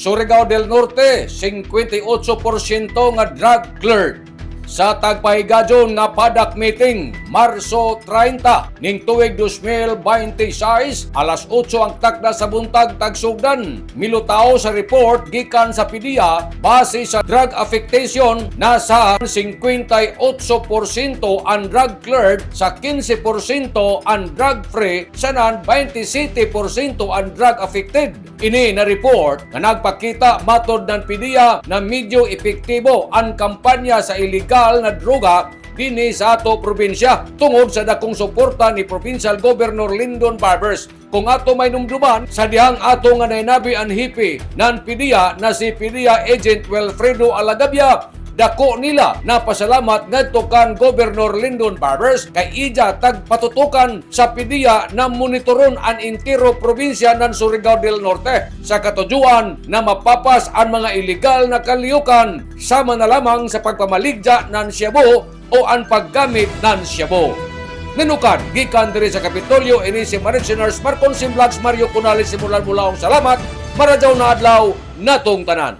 Surigao del Norte 58% nga drug cleared. Sa tagpahigadyon nga padak meeting Marso 30 ning tuig 2026 alas 8 ang takda sa buntag tagsugdan. Milutaw sa report gikan sa PDEA base sa drug affectation nasa 58% ang drug cleared sa 15% ang drug free sanan 27% ang drug affected. Ini na report nga nagpakita matod ng PDEA na medyo epektibo ang kampanya sa illegal na droga dinhi sa ato probinsya tungod sa dakong suporta ni Provincial Governor Lyndon Barbers. Kung ato may numduman sa dihang ato nga nainabi ang hipi ng PDEA na si PDEA Agent Wilfredo Alagabia, dako nila na pasalamat ngadto kan Governor Lyndon Barbers kay ija tagpatutukan sa PDEA na monitoron ang entero probinsya ng Surigao del Norte sa katujuan na mapapas ang mga ilegal na kaliyukan sama na lamang sa pagpamaligya ng shabu o ang paggamit ng shabu. Nanukan, gikan diri sa Kapitolyo, ini si Mariciners Marcon Vlogs Mario Cunales simulan mula salamat, maradyaw na adlaw natong tanan.